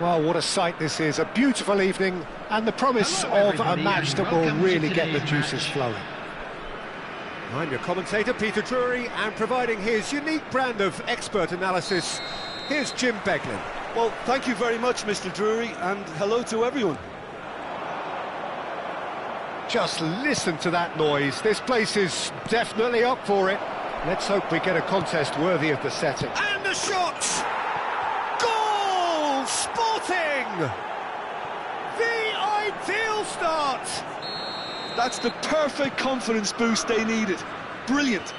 Well, what a sight this is, a beautiful evening, and the promise of a match that will really get the juices flowing. I'm your commentator, Peter Drury, and providing his unique brand of expert analysis, here's Jim Beglin. Well, thank you very much, Mr. Drury, and hello to everyone. Just listen to that noise. This place is definitely up for it. Let's hope we get a contest worthy of the setting. And the shot! Goal! Sporting! The ideal start! That's the perfect confidence boost they needed. Brilliant.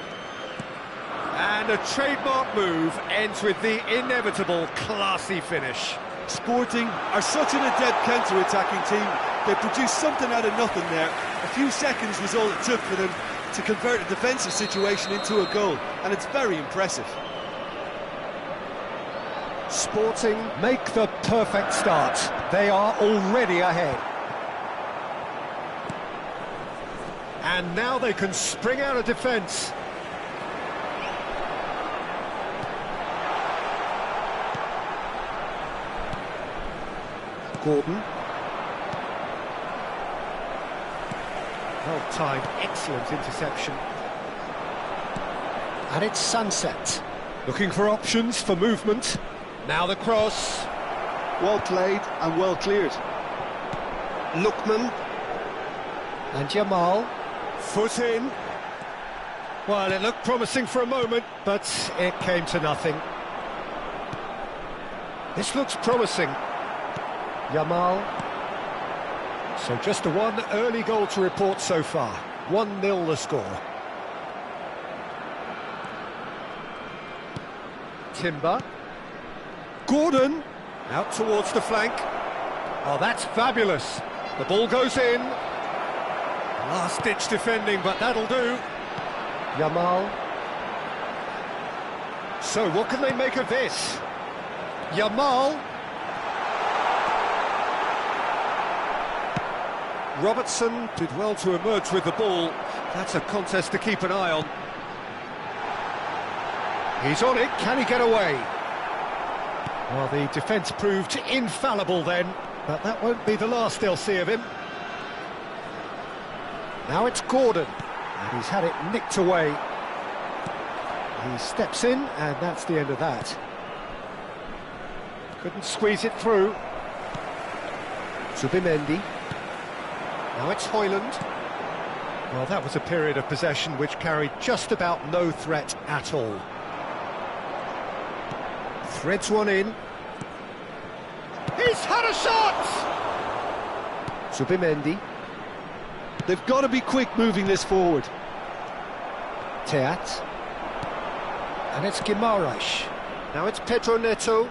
And a trademark move ends with the inevitable classy finish. Sporting are such an adept counter-attacking team. They produced something out of nothing there. A few seconds was all it took for them to convert a defensive situation into a goal, and it's very impressive. Sporting make the perfect start. They are already ahead. And now they can spring out of defence. Gordon. Well-timed, excellent interception. And it's Sunset. Looking for options for movement. Now the cross. Well played and well cleared. Lookman. And Jamal. Foot in. Well, it looked promising for a moment, but it came to nothing. This looks promising. Jamal. So just the one early goal to report so far. 1-0 the score. Timber. Gordon. Out towards the flank. Oh, that's fabulous. The ball goes in. Last-ditch defending, but that'll do. Jamal. So what can they make of this? Jamal. Robertson did well to emerge with the ball. That's a contest to keep an eye on. He's on it, can he get away? Well, the defence proved infallible then, but that won't be the last they'll see of him. Now it's Gordon, and he's had it nicked away. He steps in, and that's the end of that. Couldn't squeeze it through. Zubimendi. Now it's Højlund. Well, that was a period of possession which carried just about no threat at all. Threads one in. He's had a shot! Zubimendi. They've got to be quick moving this forward. Teat. And it's Guimaraes. Now it's Pedro Neto.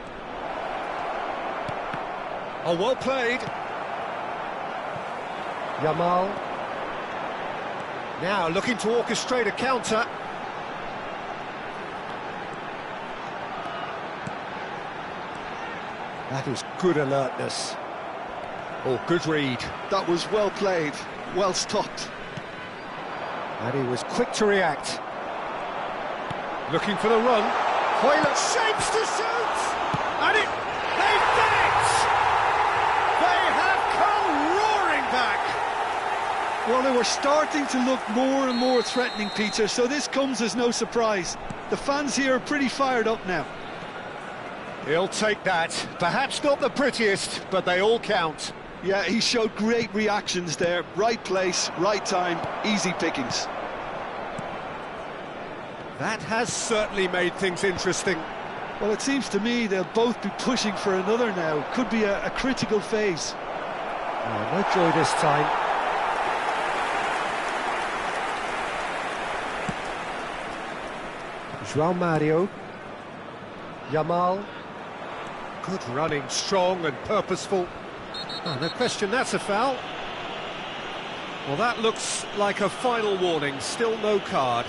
Oh, well played. Jamal. Now looking to orchestrate a counter. That is good alertness. Oh, good read. That was well played, well stopped. And he was quick to react. Looking for the run. Højlund shapes to shoot! And they've done it! They have come roaring back! Well, they were starting to look more and more threatening, Peter, so this comes as no surprise. The fans here are pretty fired up now. He'll take that. Perhaps not the prettiest, but they all count. Yeah, he showed great reactions there. Right place, right time, easy pickings. That has certainly made things interesting. Well, it seems to me they'll both be pushing for another now. Could be a critical phase. Oh, no joy this time. João Mario. Jamal. Good running, strong and purposeful. Oh, no question that's a foul. Well, that looks like a final warning. Still no card.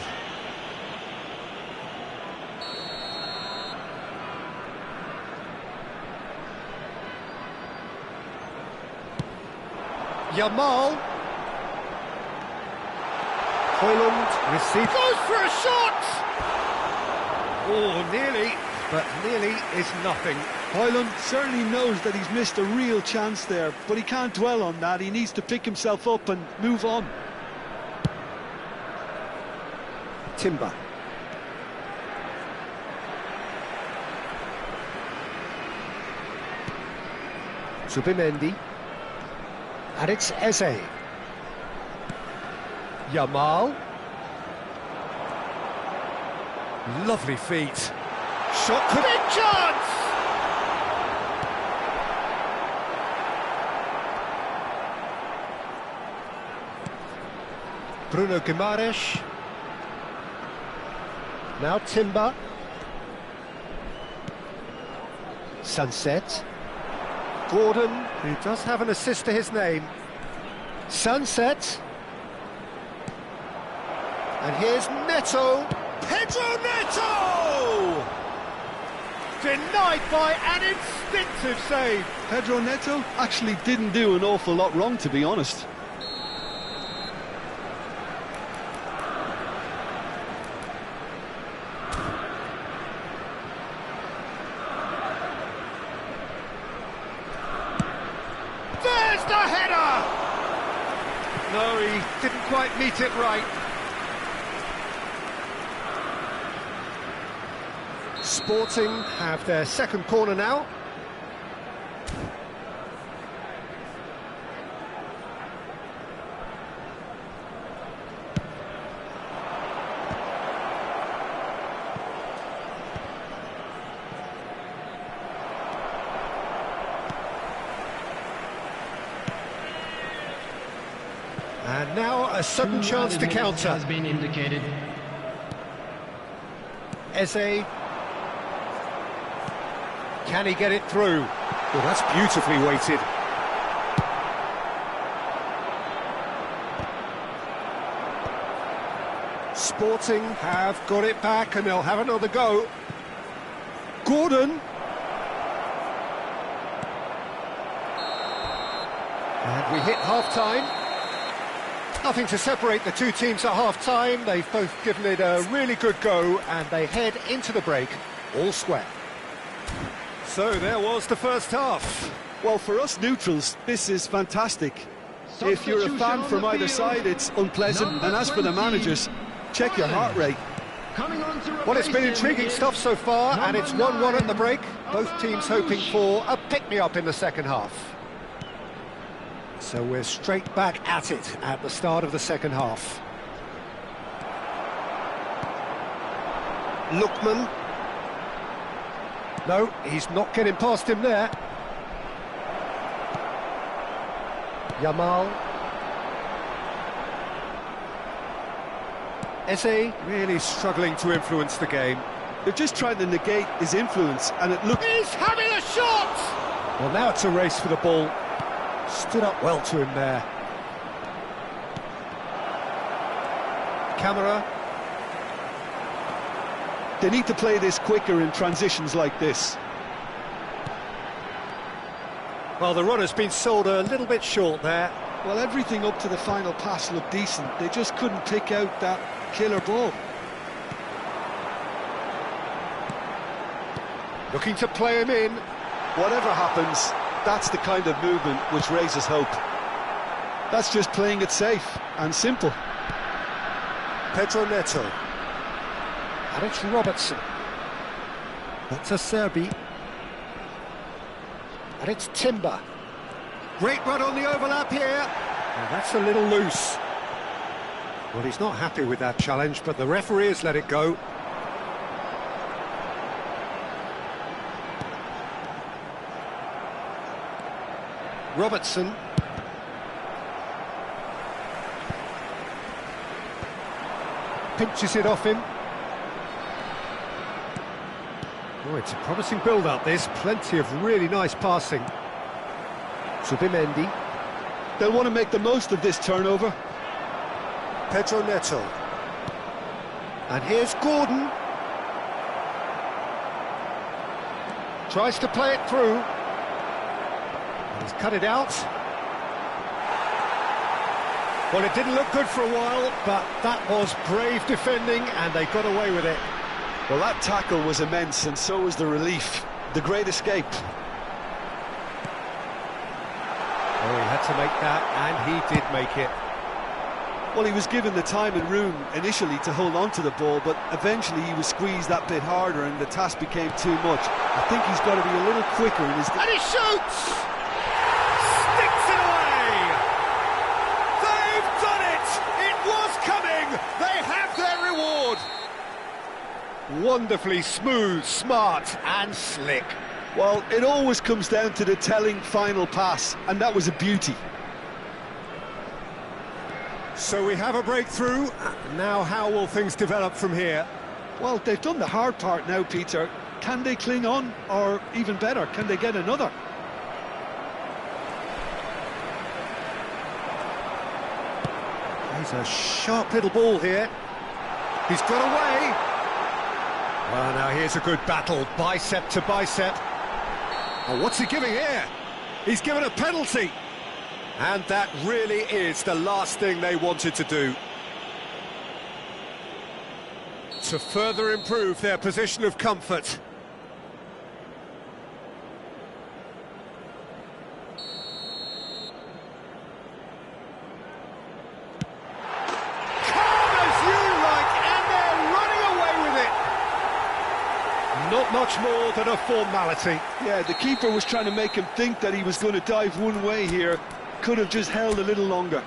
Jamal. Højlund receives. Goes for a shot! Oh, nearly. but nearly is nothing. Højlund certainly knows that he's missed a real chance there, but he can't dwell on that. He needs to pick himself up and move on. Timber. Zubimendi. And it's Eze. Yamal. Lovely feet. Shot to big chance! Bruno Guimaraes. Now Timber. Sunset. Gordon, who does have an assist to his name. Sunset. And here's Neto. Pedro Neto! Denied by an instinctive save. Pedro Neto actually didn't do an awful lot wrong, to be honest. There's the header! No, he didn't quite meet it right. Sporting have their second corner now. And now a sudden chance to counter. Has been indicated. Eze. Can he get it through? Well, that's beautifully weighted. Sporting have got it back and they'll have another go. Gordon. And we hit half-time. Nothing to separate the two teams at half-time. They've both given it a really good go and they head into the break all square. So there was the first half. Well, for us neutrals, this is fantastic. If you're a fan from either side, it's unpleasant. And as for the managers, check your heart rate. Well, it's been intriguing stuff so far, and it's 1-1 at the break. Both teams hoping for a pick-me-up in the second half. So we're straight back at it at the start of the second half. Lookman. No, he's not getting past him there. Yamal. Eze really struggling to influence the game. They're just trying to negate his influence, and it looks... He's having a shot! Well, now it's a race for the ball. Stood up well to him there. Camera. They need to play this quicker in transitions like this. Well, the run has been sold a little bit short there. Well, everything up to the final pass looked decent. They just couldn't pick out that killer ball. Looking to play him in. Whatever happens, that's the kind of movement which raises hope. That's just playing it safe and simple. Pedro Neto. And it's Robertson. That's a Serbi. And it's Timber. Great run on the overlap here. And that's a little loose. Well, he's not happy with that challenge, but the referee has let it go. Robertson. Pinches it off him. Oh, it's a promising build-up, this. Plenty of really nice passing. Zubimendi. They'll want to make the most of this turnover. Pedro Neto. And here's Gordon. Tries to play it through. He's cut it out. Well, it didn't look good for a while, but that was brave defending, and they got away with it. Well, that tackle was immense, and so was the relief. The great escape. Oh, he had to make that, and he did make it. Well, he was given the time and room initially to hold on to the ball, but eventually he was squeezed that bit harder and the task became too much. I think he's got to be a little quicker in his... And he shoots! Sticks it away! They've done it! It was coming! They have their reward! Wonderfully smooth, smart and slick. Well, it always comes down to the telling final pass, and that was a beauty. So we have a breakthrough. Now how will things develop from here? Well, they've done the hard part now, Peter. Can they cling on, or even better, can they get another? He's a sharp little ball here. He's got away. Well, now here's a good battle, bicep to bicep. Oh, what's he giving here? He's given a penalty. And that really is the last thing they wanted to do. To further improve their position of comfort. Calm as you like, and they're running away with it. Not much more than a formality. Yeah, the keeper was trying to make him think that he was going to dive one way here. Could have just held a little longer.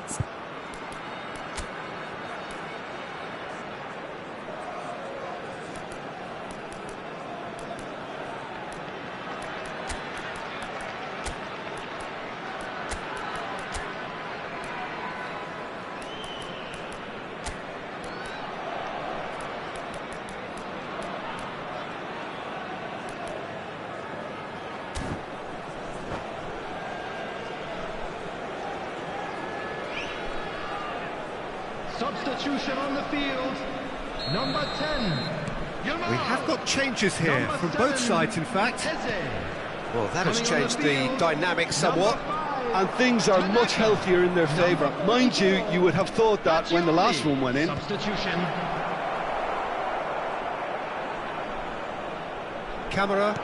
Substitution on the field, number 10. We have got changes here from both sides, in fact. Well, that has changed the dynamic somewhat. And things are much healthier in their favour. Mind you, you would have thought that when the last one went in. Substitution. Camera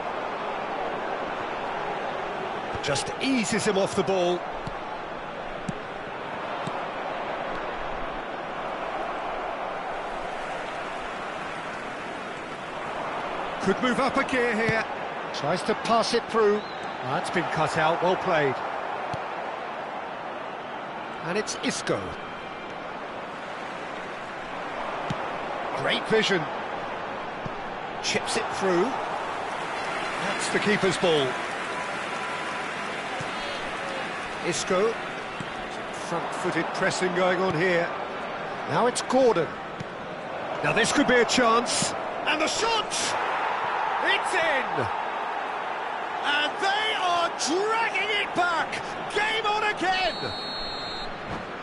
just eases him off the ball. Could move up a gear here. Tries to pass it through. That's been cut out, well played. And it's Isco. Great vision. Chips it through. That's the keeper's ball. Isco. Front-footed pressing going on here. Now it's Gordon. Now this could be a chance. And the shot! It's in! And they are dragging it back! Game on again!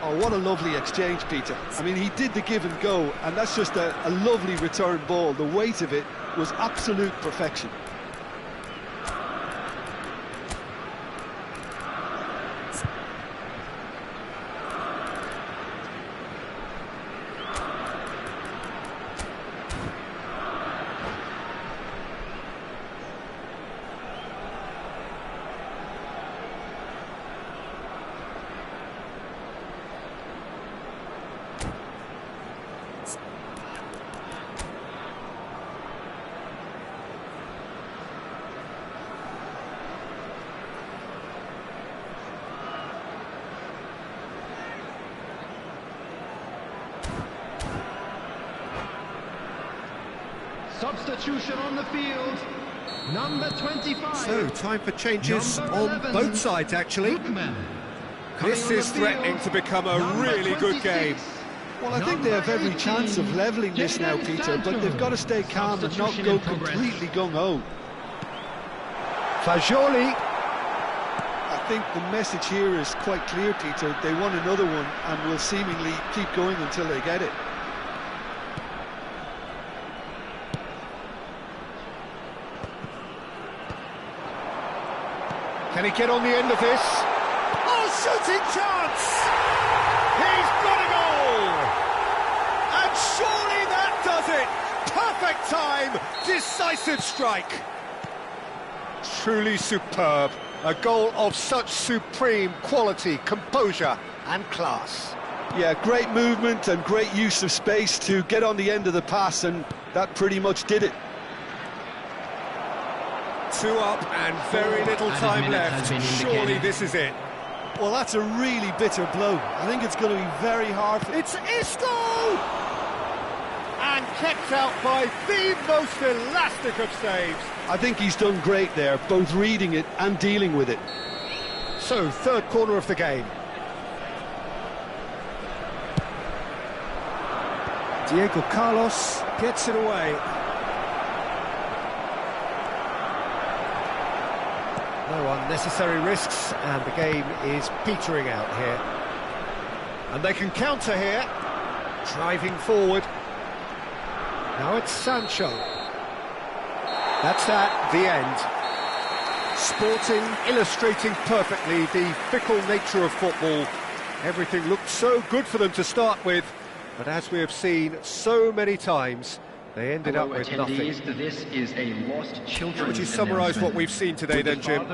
Oh, what a lovely exchange, Peter. I mean, he did the give and go, and that's just a lovely return ball. The weight of it was absolute perfection. Substitution on the field, number 25. So, time for changes on both sides, actually. This is threatening to become a really good game. Well, I think they have every chance of levelling this now, Peter, but they've got to stay calm and not go completely gung-ho. Fagioli. I think the message here is quite clear, Peter. They want another one and will seemingly keep going until they get it. Can he get on the end of this? Oh, shooting chance! He's got a goal! And surely that does it! Perfect Big-time, decisive strike. Truly superb. A goal of such supreme quality, composure and class. Yeah, great movement and great use of space to get on the end of the pass, and that pretty much did it. 2 up and very little time left. Surely this is it. Well, that's a really bitter blow. I think it's going to be very hard for... It's Isco! And kept out by the most elastic of saves. I think he's done great there, both reading it and dealing with it. So, third corner of the game. Diego Carlos gets it away. No unnecessary risks, and the game is petering out here. And they can counter here, driving forward. Now it's Sancho. That's that, the end. Sporting, illustrating perfectly the fickle nature of football. Everything looked so good for them to start with, but as we have seen so many times, they ended up with nothing. This is a lost children's Would you summarise what we've seen today then, Jim?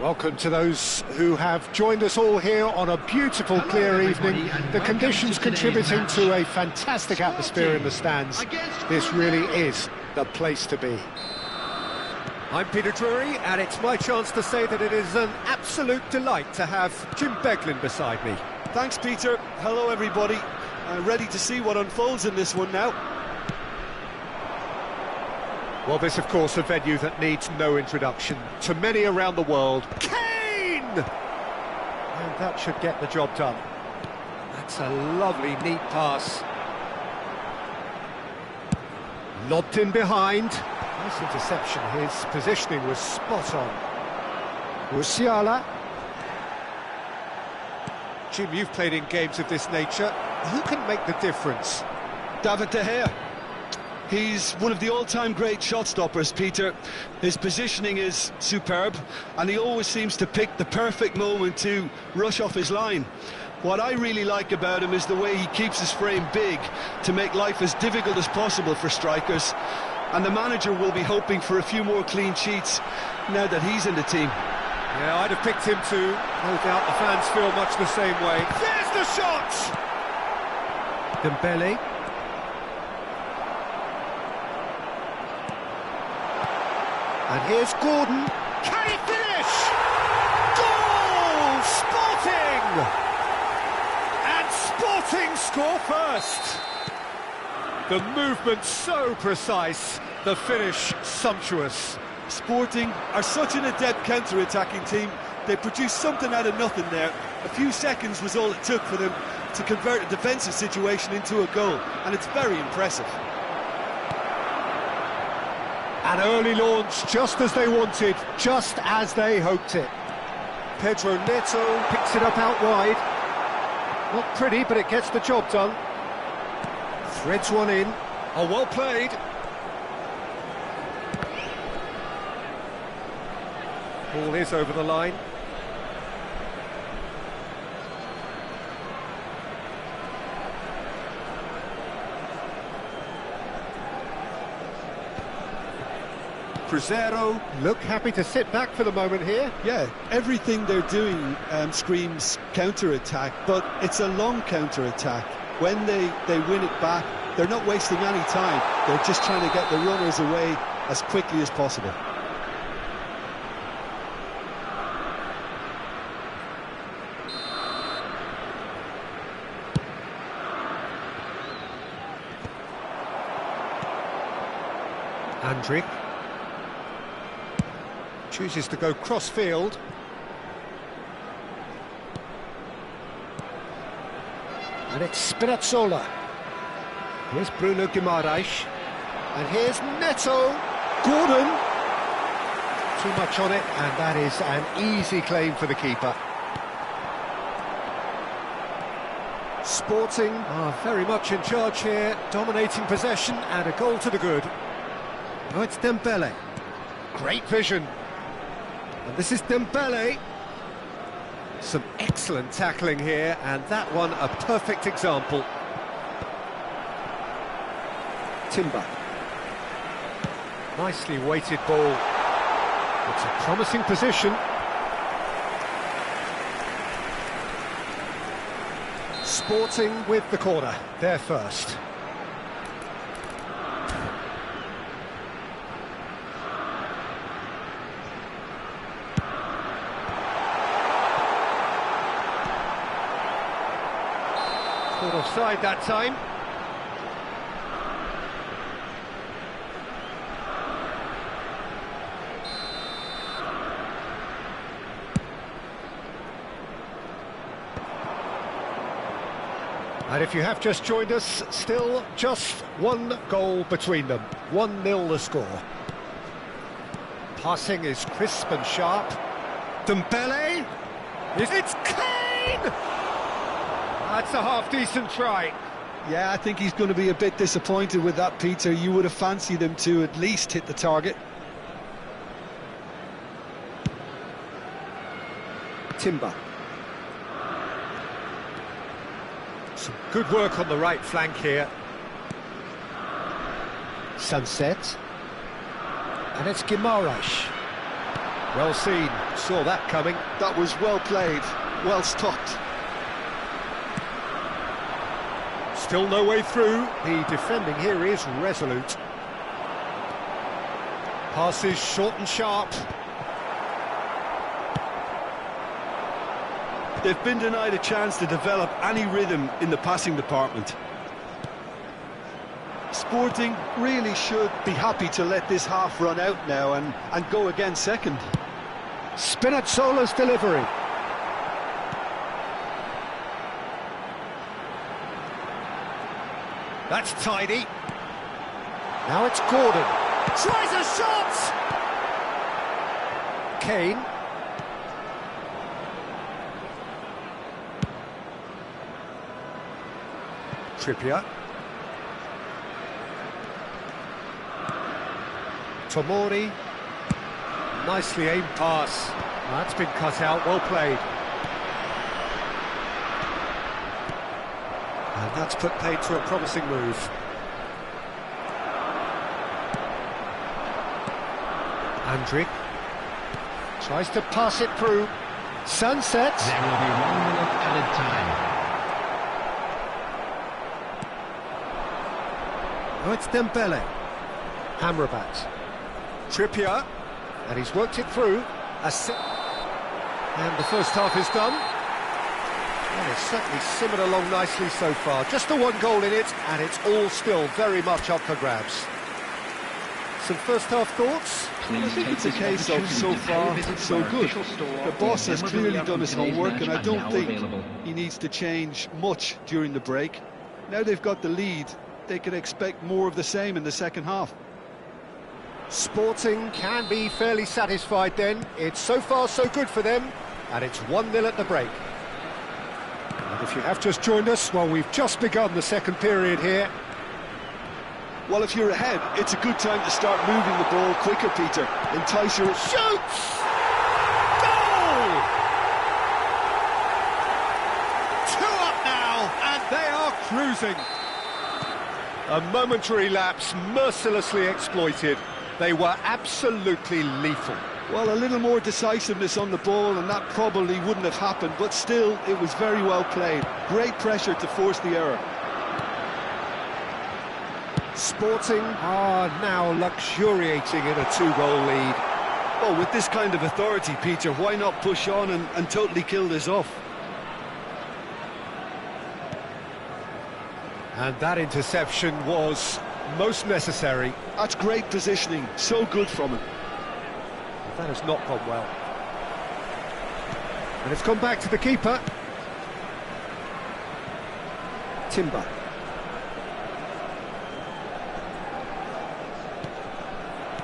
Welcome to those who have joined us all here on a beautiful, clear evening. The conditions contributing to a fantastic atmosphere in the stands. This really is the place to be. I'm Peter Drury, and it's my chance to say that it is an absolute delight to have Jim Beglin beside me. Thanks, Peter. Hello, everybody. Ready to see what unfolds in this one now. Well, this, of course, a venue that needs no introduction to many around the world. Kane! And that should get the job done. That's a lovely, neat pass. Lobbed in behind. Nice interception. His positioning was spot on. Musiala. Jim, you've played in games of this nature. Who can make the difference? David De Gea. He's one of the all-time great shot-stoppers, Peter. His positioning is superb, and he always seems to pick the perfect moment to rush off his line. What I really like about him is the way he keeps his frame big to make life as difficult as possible for strikers. And the manager will be hoping for a few more clean sheets now that he's in the team. Yeah, I'd have picked him too. No doubt the fans feel much the same way. There's the shot! Dembele. And here's Gordon. Can he finish? Goal! Sporting! And Sporting score first. The movement so precise, the finish sumptuous. Sporting are such an adept counter-attacking team. They produced something out of nothing there. A few seconds was all it took for them to convert a defensive situation into a goal, and it's very impressive. An early launch, just as they wanted, just as they hoped it. Pedro Neto picks it up out wide. Not pretty, but it gets the job done. Threads one in. Oh, well played. Ball is over the line. Cruzeiro look happy to sit back for the moment here. Yeah, everything they're doing screams counter-attack, but it's a long counter-attack. When they win it back, they're not wasting any time. They're just trying to get the runners away as quickly as possible. Andrick chooses to go cross-field. And it's Spinazzola. Here's Bruno Guimaraes. And here's Neto. Gordon. Too much on it, and that is an easy claim for the keeper. Sporting are very much in charge here, dominating possession and a goal to the good. Oh, it's Dembele. Great vision. And this is Dembele. Some excellent tackling here, and that one a perfect example. Timber. Nicely weighted ball. It's a promising position. Sporting with the corner, they're first. Caught offside that time. And if you have just joined us, still just one goal between them. 1-0 the score. Passing is crisp and sharp. Dembele. It's Kane! That's a half-decent try. Yeah, I think he's going to be a bit disappointed with that, Peter. You would have fancied him to at least hit the target. Timber. Some good work on the right flank here. Sunset. And it's Guimaraes. Well seen, saw that coming. That was well played, well stopped. Still no way through. The defending here is resolute. Passes short and sharp. They've been denied a chance to develop any rhythm in the passing department. Sporting really should be happy to let this half run out now and go again second. Spinazzola's delivery. That's tidy. Now it's Gordon. Tries a shot! Kane. Trippier. Tomori. Nicely aimed pass. That's been cut out, well played. And that's put paid to a promising move. Andrić tries to pass it through. Sunset. There will be 1 minute added time. Oh, it's Dembele. Amrabat. Trippier. And he's worked it through. And the first half is done. Well, it's certainly simmered along nicely so far. Just the one goal in it, and it's all still very much up for grabs. Some first half thoughts? I think it's a case of so far, so good. The boss has clearly done his homework, and I don't think he needs to change much during the break. Now they've got the lead, they can expect more of the same in the second half. Sporting can be fairly satisfied then. It's so far so good for them, and it's 1-0 at the break. And if you have just joined us, well, we've just begun the second period here. Well, if you're ahead, it's a good time to start moving the ball quicker, Peter. Entice your... Shoots! Goal! 2 up now, and they are cruising. A momentary lapse, mercilessly exploited. They were absolutely lethal. Well, a little more decisiveness on the ball, and that probably wouldn't have happened, but still, it was very well played. Great pressure to force the error. Sporting are now luxuriating in a 2-goal lead. Well, with this kind of authority, Peter, why not push on and totally kill this off? And that interception was most necessary. That's great positioning, so good from him. That has not gone well. And it's gone back to the keeper. Timber.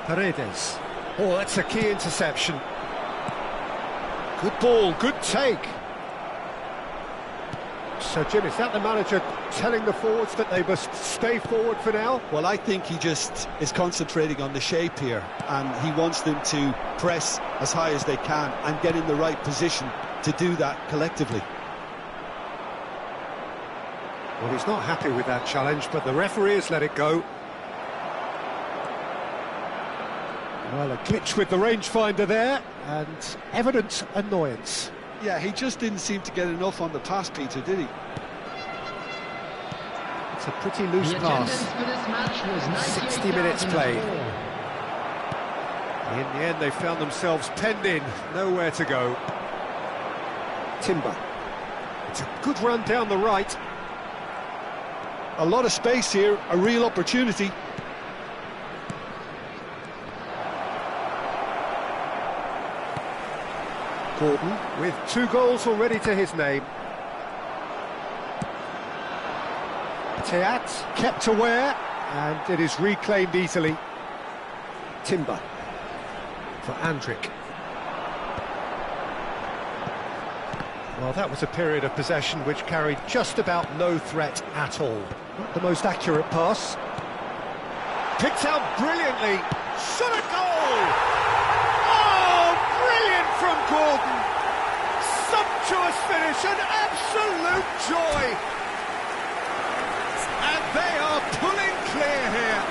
Paredes. Oh, that's a key interception. Good ball, good take. So, Jim, is that the manager telling the forwards that they must stay forward for now? Well, I think he just is concentrating on the shape here, and he wants them to press as high as they can and get in the right position to do that collectively. Well, he's not happy with that challenge, but the referee has let it go. Well, a glitch with the rangefinder there, and evident annoyance. Yeah, he just didn't seem to get enough on the pass, Peter, did he? It's a pretty loose The pass. attendance for this match was 60 minutes played. 98,004. In the end, they found themselves penned in, nowhere to go. Timber. It's a good run down the right. A lot of space here, a real opportunity. Gordon with 2 goals already to his name. Teat kept aware, and it is reclaimed easily. Timber for Andrić. Well, that was a period of possession which carried just about no threat at all. Not the most accurate pass. Picked out brilliantly. Shot a goal! Oh, brilliant from Gordon! Sumptuous finish, an absolute joy! And they are pulling clear here.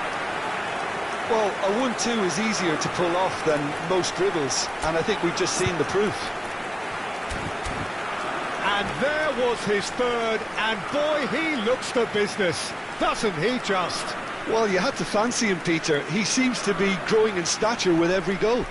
Well, a 1-2 is easier to pull off than most dribbles, and I think we've just seen the proof. And there was his third, and boy, he looks the business, doesn't he just? Well, you had to fancy him, Peter. He seems to be growing in stature with every goal.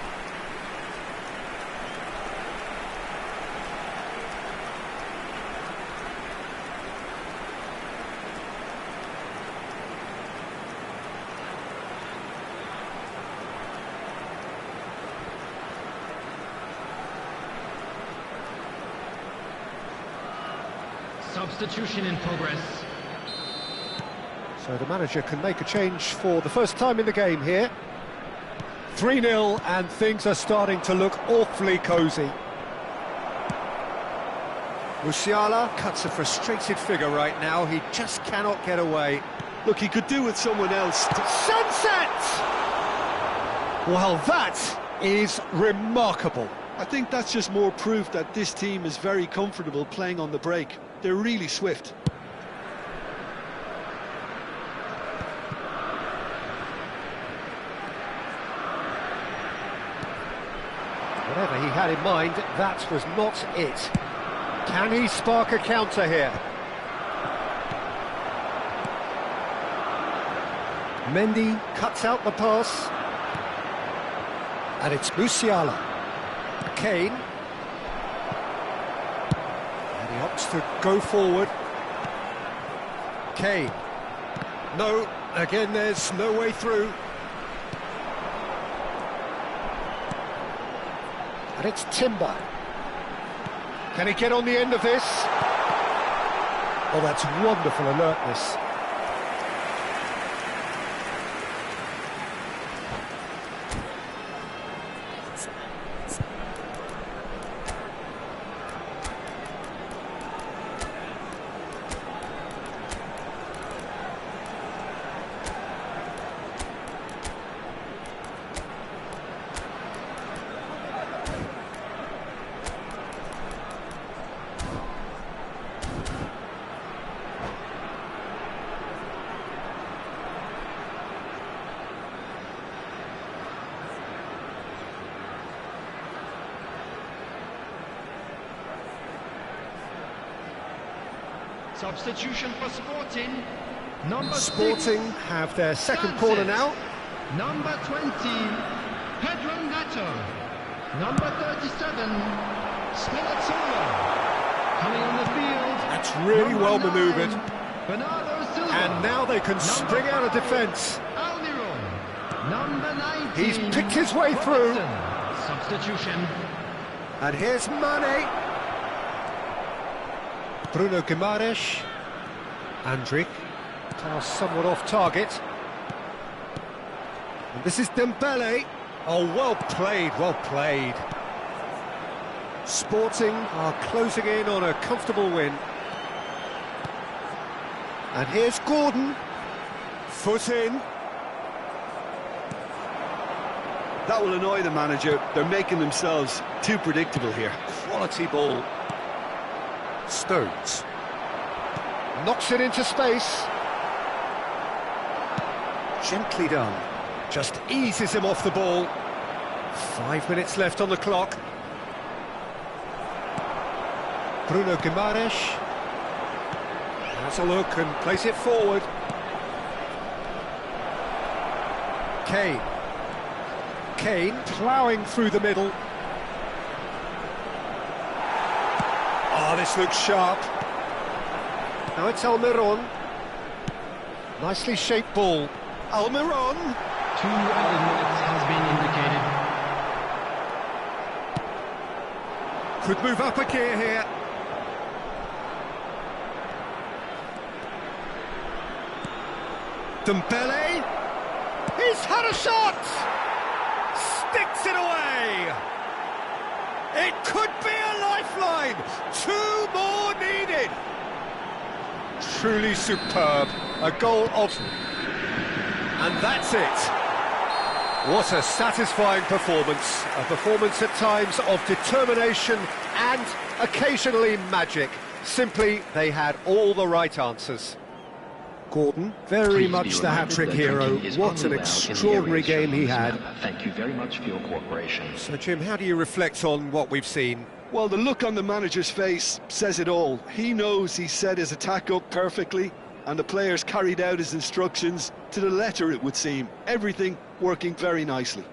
Substitution in progress. So the manager can make a change for the first time in the game here. 3-0 and things are starting to look awfully cosy. Musiala cuts a frustrated figure right now, he just cannot get away. Look, he could do with someone else. Sunset! Well, that is remarkable. I think that's just more proof that this team is very comfortable playing on the break. They're really swift. Whatever he had in mind, that was not it. Can he spark a counter here? Mendy cuts out the pass. And it's Musiala. Kane. And he opts to go forward. Kane. No, again there's no way through. And it's Timber. Can he get on the end of this? Oh, that's wonderful alertness. Substitution for Sporting. Number Sporting 6, have their second Sanchez. corner now. Number 20, Pedro Neto. Number 37, Spinazzola. Coming on the field. That's really well Number 9, manoeuvred. Bernardo Silva. And now they can spring out of defence. Almiron. Number 19. He's picked his way through. Robertson. Substitution. And here's Mane. Bruno Guimaraes. Andrić. Pass somewhat off target. And this is Dembele. Oh, well played, well played. Sporting are closing in on a comfortable win. And here's Gordon. Foot in. That will annoy the manager. They're making themselves too predictable here. Quality ball. Stones. Knocks it into space. Gently done. Just eases him off the ball. 5 minutes left on the clock. Bruno Guimaraes has a look and plays it forward. Kane. Kane ploughing through the middle. Oh, this looks sharp. Now it's Almiron. Nicely shaped ball. Almiron. 2 added minutes has been indicated. Could move up a gear here. Dembele. He's had a shot. Sticks it away. It could be a lifeline. 2 more needed. Truly superb. A goal of... And that's it. What a satisfying performance. A performance at times of determination and occasionally magic. Simply, they had all the right answers. Gordon, very Please much be the reminded hat-trick that hero. drinking is What only an allowed in the extraordinary areas shown game on he this had. map. Thank you very much for your cooperation. So, Jim, how do you reflect on what we've seen? Well, the look on the manager's face says it all. He knows he set his attack up perfectly, and the players carried out his instructions to the letter, it would seem. Everything working very nicely.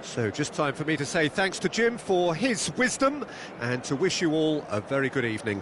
So just time for me to say thanks to Jim for his wisdom and to wish you all a very good evening.